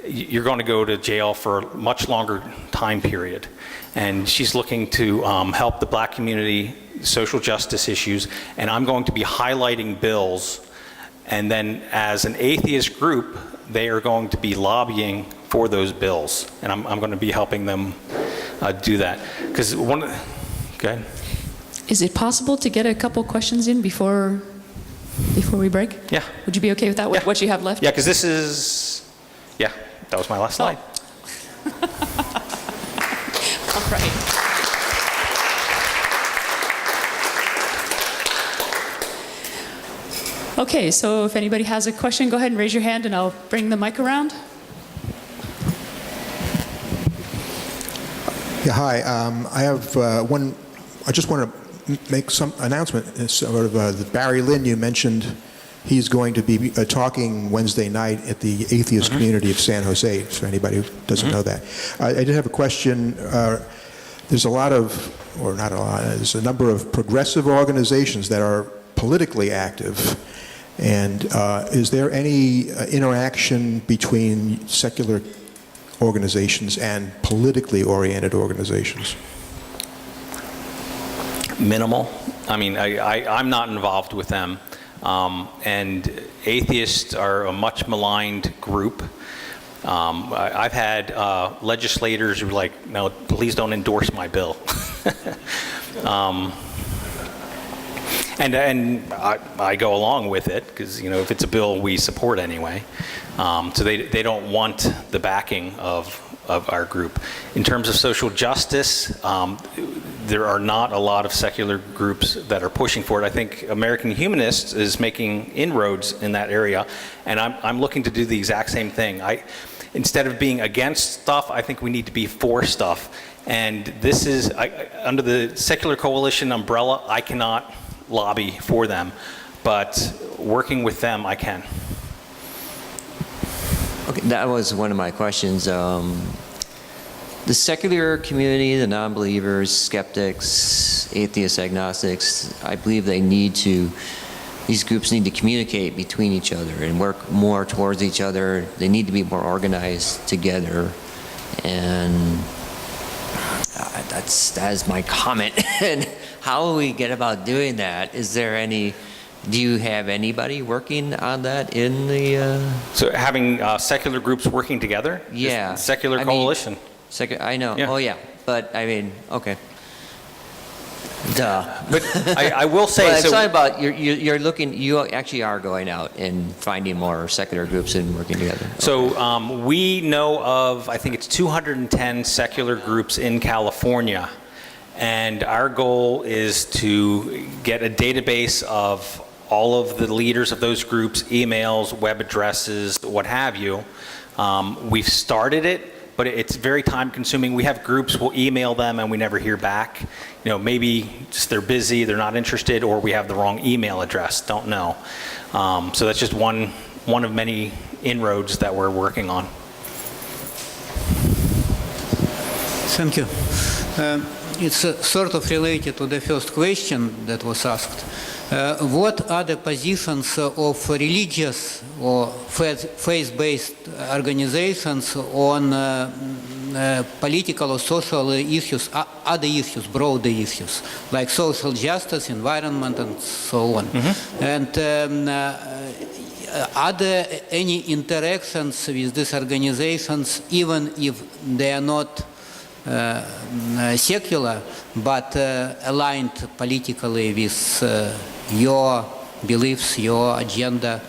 you're going to go to jail for a much longer time period. And she's looking to help the Black community, social justice issues, and I'm going to be highlighting bills, and then as an atheist group, they are going to be lobbying for those bills, and I'm going to be helping them do that. Because go ahead. Is it possible to get a couple questions in before we break? Yeah. Would you be okay with that, with Yeah. what you have left? Yeah, because this is, that was my last slide. All right. Okay, so if anybody has a question, go ahead and raise your hand and I'll bring the mic around. Yeah, hi. I have one. I just want to make some announcement. It's sort of Barry Lynn, you mentioned he's going to be talking Wednesday night at the atheist community of San Jose, for anybody who doesn't know that. I did have a question. There's a lot of, or not a lot, there's a number of progressive organizations that are politically active. And is there any interaction between secular organizations and politically oriented organizations? Minimal. I mean, I'm not involved with them. And atheists are a much maligned group. I've had legislators who are like, no, please don't endorse my bill. And I go along with it because, if it's a bill we support anyway. So they don't want the backing of our group. In terms of social justice, there are not a lot of secular groups that are pushing for it. I think American Humanist is making inroads in that area, and I'm looking to do the exact same thing. Instead of being against stuff, I think we need to be for stuff. And this is, under the Secular Coalition umbrella, I cannot lobby for them, but working with them, I can. Okay, that was one of my questions. The secular community, the non-believers, skeptics, atheists, agnostics, I believe these groups need to communicate between each other and work more towards each other. They need to be more organized together. And that is my comment. And how will we get about doing that? Do you have anybody working on that in the... So having secular groups working together? Yeah. Secular coalition. I know. Yeah. Oh, yeah. But, okay. Duh. But I will say... Well, it's not about, you actually are going out and finding more secular groups and working together. So we know of, I think it's 210 secular groups in California. And our goal is to get a database of all of the leaders of those groups, emails, web addresses, what have you. We've started it, but it's very time consuming. We have groups, we'll email them and we never hear back. Maybe just they're busy, they're not interested, or we have the wrong email address, don't know. So that's just one of many inroads that we're working on. Thank you. It's sort of related to the first question that was asked. What are the positions of religious or faith-based organizations on political or social issues, other issues, broader issues, like social justice, environment, and so on? And are there any interactions with these organizations, even if they are not secular, but aligned politically with your beliefs, your agenda,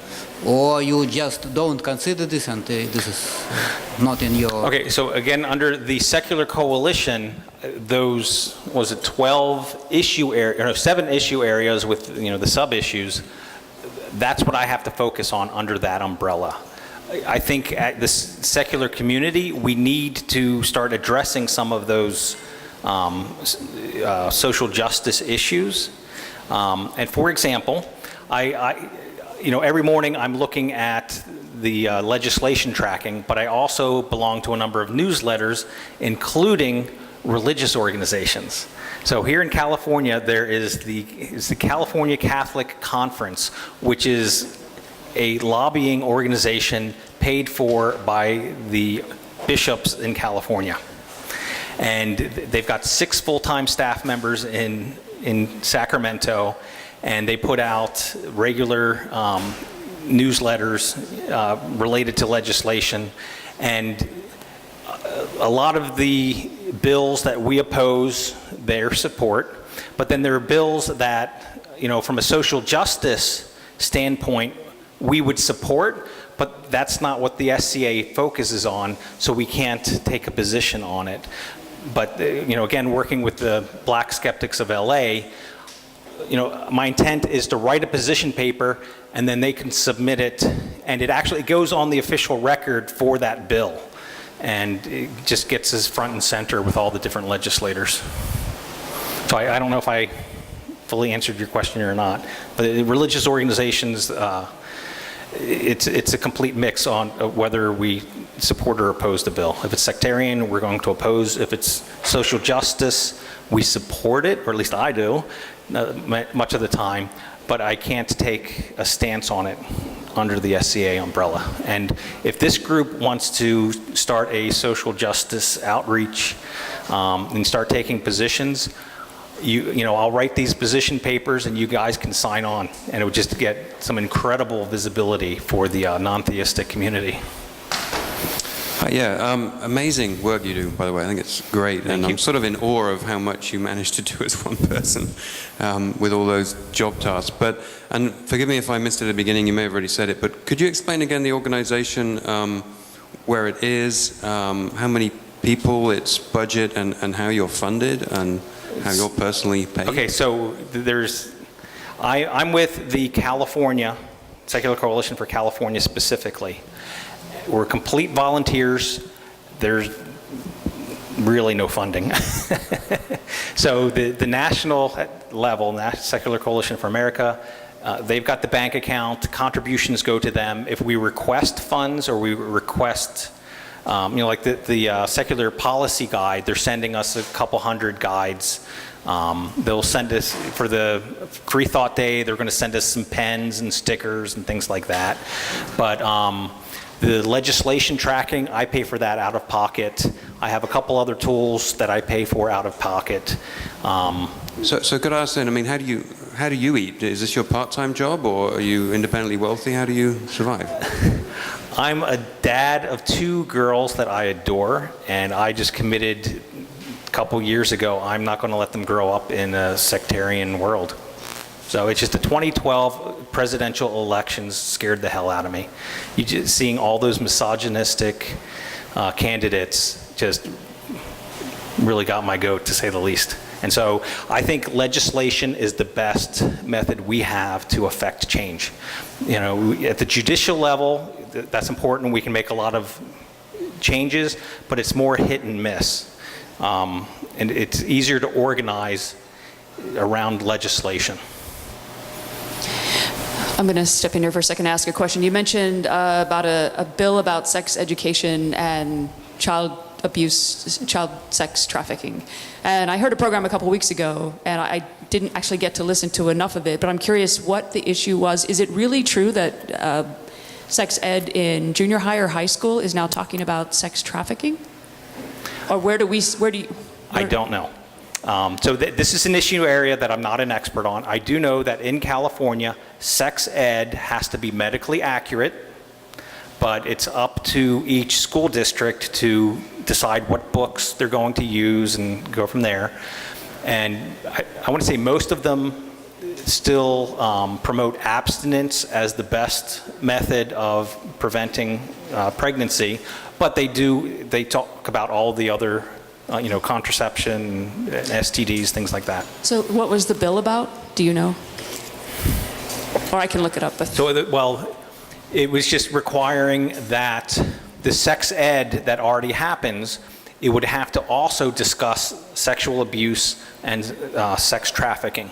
or you just don't consider this and this is not in your... Okay, so again, under the secular coalition, those, was it 7 issue areas with, the sub-issues, that's what I have to focus on under that umbrella. I think at the secular community, we need to start addressing some of those social justice issues. And for example, every morning I'm looking at the legislation tracking, but I also belong to a number of newsletters, including religious organizations. So here in California, there is the California Catholic Conference, which is a lobbying organization paid for by the bishops in California. And they've got 6 full-time staff members in Sacramento, and they put out regular newsletters related to legislation. And a lot of the bills that we oppose, their support, but then there are bills that, from a social justice standpoint, we would support, but that's not what the SCA focuses on, so we can't take a position on it. But, again, working with the Black skeptics of LA, my intent is to write a position paper and then they can submit it, and it actually goes on the official record for that bill. And it just gets us front and center with all the different legislators. So I don't know if I fully answered your question or not, but religious organizations, it's a complete mix on whether we support or oppose the bill. If it's sectarian, we're going to oppose. If it's social justice, we support it, or at least I do, much of the time, but I can't take a stance on it under the SCA umbrella. And if this group wants to start a social justice outreach and start taking positions, I'll write these position papers and you guys can sign on, and it would just get some incredible visibility for the non-theistic community. Amazing work you do, by the way. I think it's great. And I'm sort of in awe of how much you managed to do as one person with all those job tasks. And forgive me if I missed it at the beginning, you may have already said it, but could you explain again the organization, where it is, how many people, its budget, and how you're funded, and how you're personally paid? Okay, so I'm with the California, Secular Coalition for California specifically. We're complete volunteers. There's really no funding. So the national level, Secular Coalition for America, they've got the bank account. Contributions go to them. If we request funds or we request, like the Secular Policy Guide, they're sending us a couple hundred guides. They'll send us, for the Free Thought Day, they're going to send us some pens and stickers and things like that. But the legislation tracking, I pay for that out of pocket. I have a couple other tools that I pay for out of pocket. So could I ask then, how do you eat? Is this your part-time job, or are you independently wealthy? How do you survive? I'm a dad of 2 girls that I adore, and I just committed a couple years ago, I'm not going to let them grow up in a sectarian world. So it's just the 2012 presidential elections scared the hell out of me. You just seeing all those misogynistic candidates just really got my goat, to say the least. And so I think legislation is the best method we have to affect change. At the judicial level, that's important. We can make a lot of changes, but it's more hit and miss. And it's easier to organize around legislation. I'm going to step in here for a second and ask a question. You mentioned about a bill about sex education and child abuse, child sex trafficking. And I heard a program a couple weeks ago, and I didn't actually get to listen to enough of it, but I'm curious what the issue was. Is it really true that sex ed in junior high or high school is now talking about sex trafficking? Or where do you... I don't know. This is an issue area that I'm not an expert on. I do know that in California, sex ed has to be medically accurate, but it's up to each school district to decide what books they're going to use and go from there. And I want to say most of them still promote abstinence as the best method of preventing pregnancy, but they talk about all the other contraception, STDs, things like that. So what was the bill about? Do you know? Or I can look it up. But It was just requiring that the sex ed that already happens, it would have to also discuss sexual abuse and sex trafficking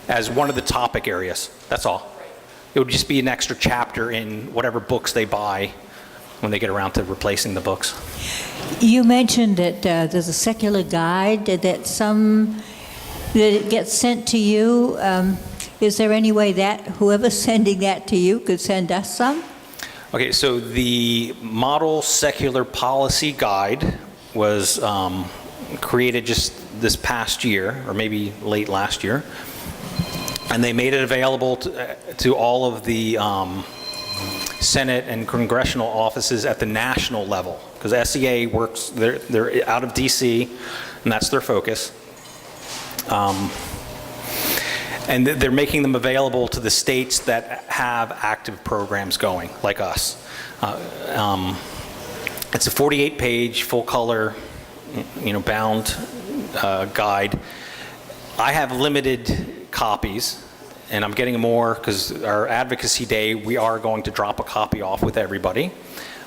as one of the topic areas. That's all. It would just be an extra chapter in whatever books they buy when they get around to replacing the books. You mentioned that there's a secular guide that it gets sent to you. Is there any way that whoever's sending that to you could send us some? Okay, so the Model Secular Policy Guide was created just this past year, or maybe late last year, and they made it available to all of the Senate and congressional offices at the national level, because SEA works, they're out of DC, and that's their focus. And they're making them available to the states that have active programs going, like us. It's a 48-page, full-color, bound guide. I have limited copies, and I'm getting more because our advocacy day, we are going to drop a copy off with everybody.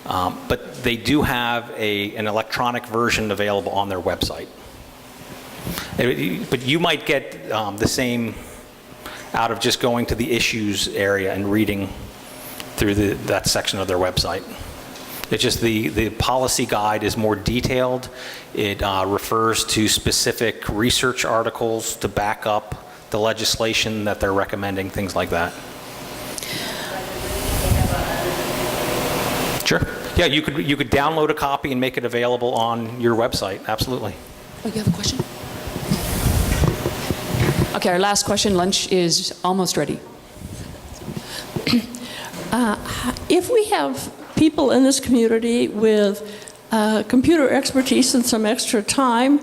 But they do have an electronic version available on their website. But you might get the same out of just going to the issues area and reading through that section of their website. It's just the policy guide is more detailed. It refers to specific research articles to back up the legislation that they're recommending, things like that. Sure. Yeah, you could download a copy and make it available on your website. Absolutely. Oh, you have a question? Okay, our last question. Lunch is almost ready. If we have people in this community with computer expertise and some extra time,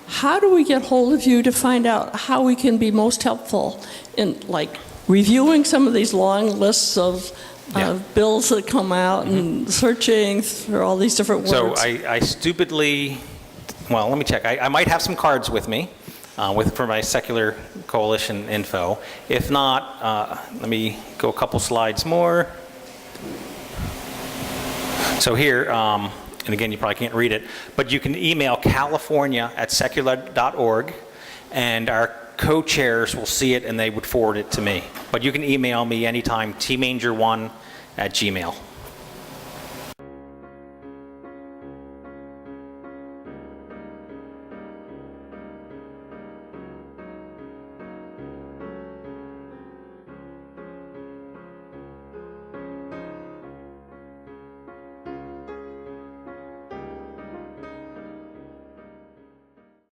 how do we get hold of you to find out how we can be most helpful in, like, reviewing some of these long lists of bills that come out and searching for all these different words? So I stupidly, well, let me check. I might have some cards with me for my Secular Coalition info. If not, let me go a couple slides more. So here, and again, you probably can't read it, but you can email california@secular.org, and our co-chairs will see it and they would forward it to me. But you can email me anytime, tmanger1@gmail.com.